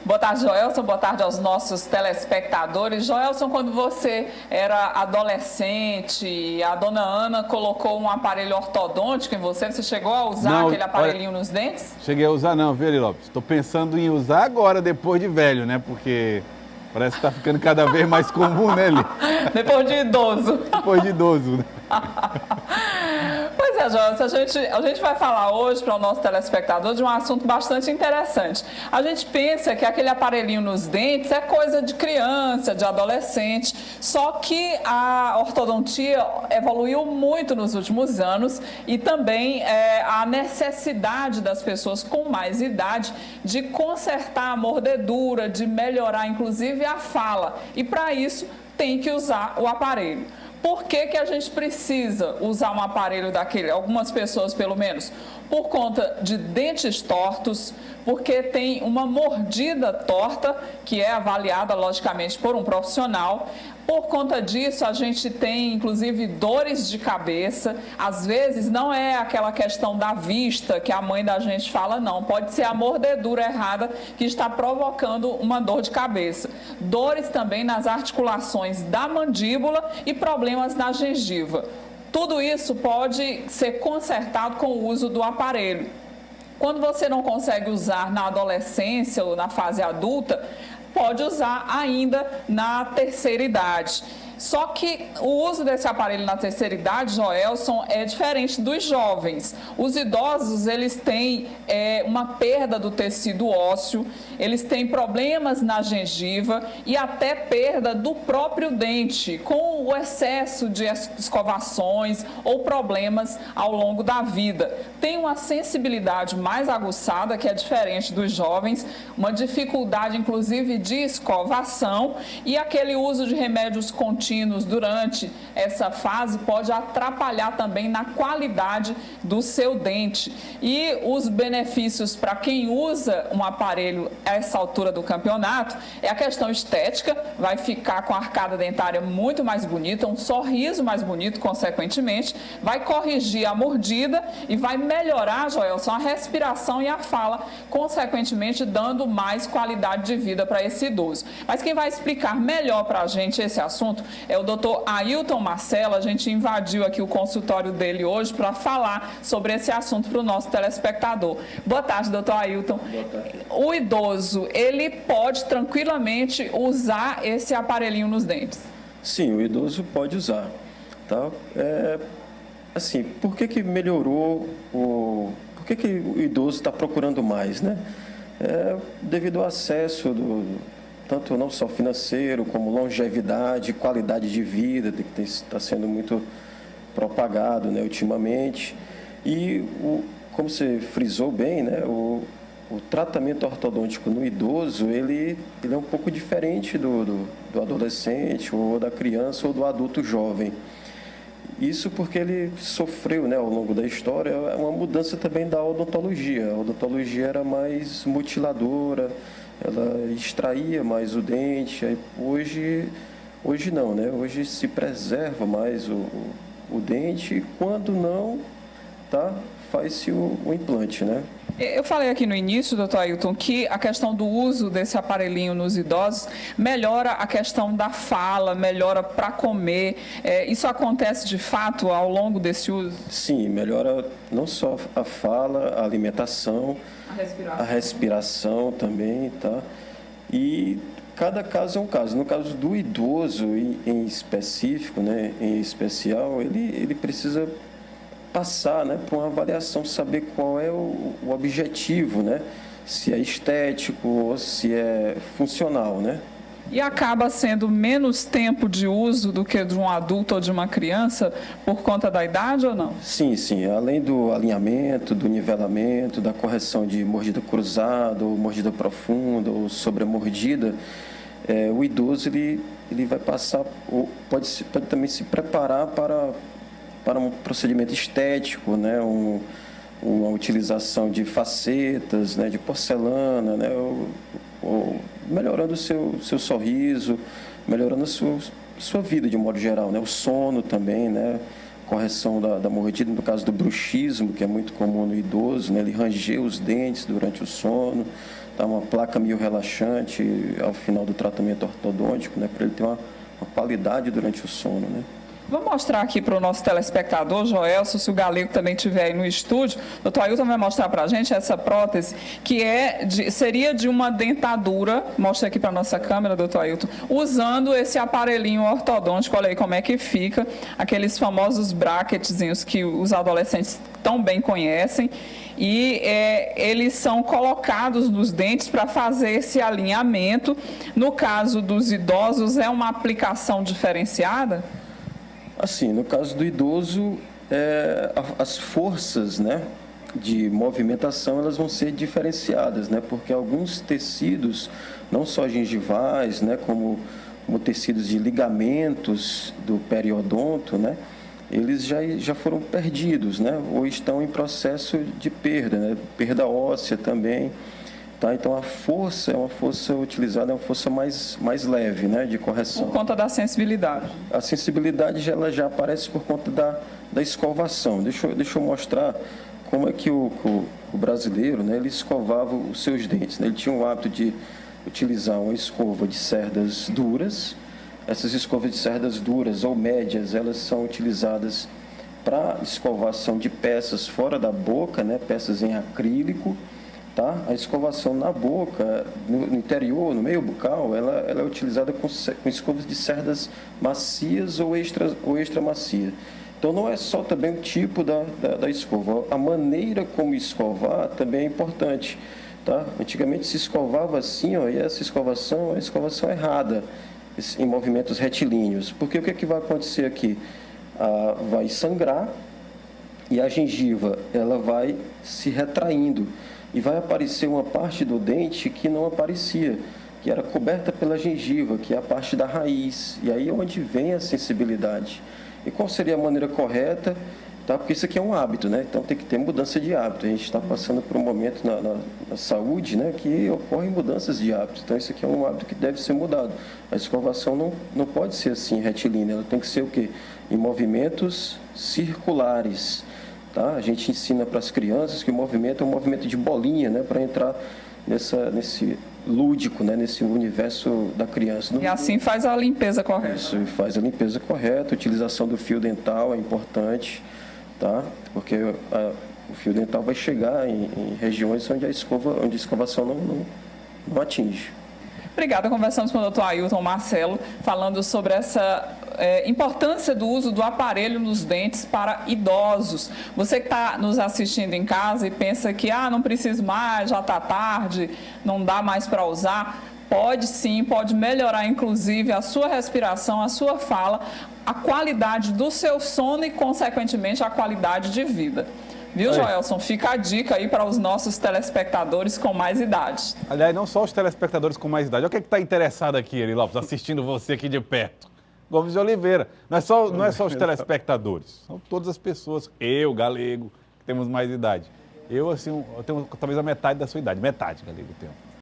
Boa tarde, Joelson. Boa tarde aos nossos telespectadores. Joelson, quando você era adolescente, a dona Ana colocou um aparelho ortodôntico em você, você chegou a usar aquele aparelhinho nos dentes? Cheguei a usar não, viu, Eli Lopes? Estou pensando em usar agora, depois de velho, né? Porque parece que está ficando cada vez mais comum, né, Eli? Depois de idoso. Depois de idoso, né? Pois é, Joelson, a gente vai falar hoje para o nosso telespectador de um assunto bastante interessante. A gente pensa que aquele aparelhinho nos dentes é coisa de criança, de adolescente, só que a ortodontia evoluiu muito nos últimos anos e também a necessidade das pessoas com mais idade de consertar a mordedura, de melhorar inclusive a fala. E para isso tem que usar o aparelho. Por que a gente precisa usar um aparelho daquele? Algumas pessoas, pelo menos, por conta de dentes tortos, porque tem uma mordida torta, que é avaliada, logicamente, por um profissional. Por conta disso, a gente tem, inclusive, dores de cabeça. Às vezes, não é aquela questão da vista que a mãe da gente fala, não. Pode ser a mordedura errada que está provocando uma dor de cabeça. Dores também nas articulações da mandíbula e problemas na gengiva. Tudo isso pode ser consertado com o uso do aparelho. Quando você não consegue usar na adolescência ou na fase adulta, pode usar ainda na terceira idade. Só que o uso desse aparelho na terceira idade, Joelson, é diferente dos jovens. Os idosos, eles têm uma perda do tecido ósseo, eles têm problemas na gengiva e até perda do próprio dente, com o excesso de escovações ou problemas ao longo da vida. Tem uma sensibilidade mais aguçada, que é diferente dos jovens, uma dificuldade, inclusive, de escovação e aquele uso de remédios contínuos durante essa fase pode atrapalhar também na qualidade do seu dente. E os benefícios para quem usa um aparelho a essa altura do campeonato é a questão estética, vai ficar com a arcada dentária muito mais bonita, um sorriso mais bonito, consequentemente, vai corrigir a mordida e vai melhorar, Joelson, a respiração e a fala, consequentemente dando mais qualidade de vida para esse idoso. Mas quem vai explicar melhor para a gente esse assunto é o doutor Ailton Marcelo. A gente invadiu aqui o consultório dele hoje para falar sobre esse assunto para o nosso telespectador. Boa tarde, doutor Ailton. Boa tarde. O idoso, ele pode tranquilamente usar esse aparelhinho nos dentes? Sim, o idoso pode usar. Tá? Assim, por que melhorou Por que o idoso está procurando mais, né? Devido ao acesso tanto não só financeiro, como longevidade, qualidade de vida, que está sendo muito propagado, né, ultimamente. E, como você frisou bem, né, o tratamento ortodôntico no idoso, ele é um pouco diferente do adolescente, ou da criança, ou do adulto jovem. Isso porque ele sofreu, né, ao longo da história, uma mudança também da odontologia. A odontologia era mais mutiladora, ela extraía mais o dente. Hoje não, né? Hoje se preserva mais o dente e quando não, tá, faz-se o implante, né? Eu falei aqui no início, doutor Ailton, que a questão do uso desse aparelhinho nos idosos melhora a questão da fala, melhora para comer. Isso acontece de fato ao longo desse uso? Sim, melhora não só a fala, a alimentação, a respiração também, tá? E cada caso é um caso. No caso do idoso em específico, né, em especial, ele precisa passar, né, por uma avaliação, saber qual é o objetivo, né? Se é estético ou se é funcional, né? E acaba sendo menos tempo de uso do que de um adulto ou de uma criança por conta da idade ou não? Sim, sim. Além do alinhamento, do nivelamento, da correção de mordida cruzada, ou mordida profunda, ou sobremordida, o idoso ele vai passar, ou pode também se preparar para um procedimento estético, né? Uma utilização de facetas, né? De porcelana, né? Melhorando o seu sorriso, melhorando a sua vida de um modo geral, né? O sono também, né? Correção da mordida, no caso do bruxismo, que é muito comum no idoso, né? Ele ranger os dentes durante o sono, tá? Uma placa meio relaxante ao final do tratamento ortodôntico, né? Para ele ter uma qualidade durante o sono, né? Vou mostrar aqui para o nosso telespectador, Joelson, se o Galego também estiver aí no estúdio. O Dr. Ailton vai mostrar para a gente essa prótese, que seria de uma dentadura, mostra aqui para a nossa câmera, Dr. Ailton, usando esse aparelhinho ortodôntico. Olha aí como é que fica, aqueles famosos bracketzinhos que os adolescentes tão bem conhecem. E eles são colocados nos dentes para fazer esse alinhamento. No caso dos idosos, é uma aplicação diferenciada? Assim, no caso do idoso, as forças, né, de movimentação elas vão ser diferenciadas, né, porque alguns tecidos, não só gengivais, né, como tecidos de ligamentos do periodonto, né, eles já foram perdidos, né, ou estão em processo de perda, né, perda óssea também. Tá? Então, a força é uma força utilizada, é uma força mais leve, né, de correção. Por conta da sensibilidade. A sensibilidade ela já aparece por conta da escovação. Deixa eu mostrar como é que o brasileiro, né, ele escovava os seus dentes. Né? Ele tinha o hábito de utilizar uma escova de cerdas duras. Essas escovas de cerdas duras ou médias, elas são utilizadas para escovação de peças fora da boca, né, peças em acrílico. Tá? A escovação na boca, no interior, no meio bucal, ela é utilizada com escovas de cerdas macias ou extra macia. Então, não é só também o tipo da escova, a maneira como escovar também é importante. Tá? Antigamente se escovava assim, ó, e essa escovação é a escovação errada, em movimentos retilíneos. Porque o que, é que vai acontecer aqui? Vai sangrar e a gengiva ela vai se retraindo. E vai aparecer uma parte do dente que não aparecia, que era coberta pela gengiva, que é a parte da raiz. E aí é onde vem a sensibilidade. E qual seria a maneira correta? Tá? Porque isso aqui é um hábito, né? Então tem que ter mudança de hábito. A gente está passando por um momento na saúde, né, que ocorrem mudanças de hábito. Então isso aqui é um hábito que deve ser mudado. A escovação não pode ser assim retilínea, ela tem que ser o quê? Em movimentos circulares. Tá? A gente ensina para as crianças que o movimento é um movimento de bolinha, né, para entrar nesse lúdico, né, nesse universo da criança. E assim faz a limpeza correta. Isso, faz a limpeza correta, a utilização do fio dental é importante, tá? Porque o fio dental vai chegar em regiões onde a escovação não atinge. Obrigada. Conversamos com o Dr. Ailton Marcelo, falando sobre essa importância do uso do aparelho nos dentes para idosos. Você que está nos assistindo em casa e pensa que não preciso mais, já está tarde, não dá mais para usar, pode sim, pode melhorar inclusive a sua respiração, a sua fala, a qualidade do seu sono e, consequentemente, a qualidade de vida. Viu, Joelson? Fica a dica aí para os nossos telespectadores com mais idade. Aliás, não só os telespectadores com mais idade. Olha o que está interessado aqui, Eri Lopes, assistindo você aqui de perto. Gomes de Oliveira. Não é só os telespectadores, são todas as pessoas. Eu, Galego, que temos mais idade. Eu tenho talvez a metade da sua idade. Metade, Galego, tenho.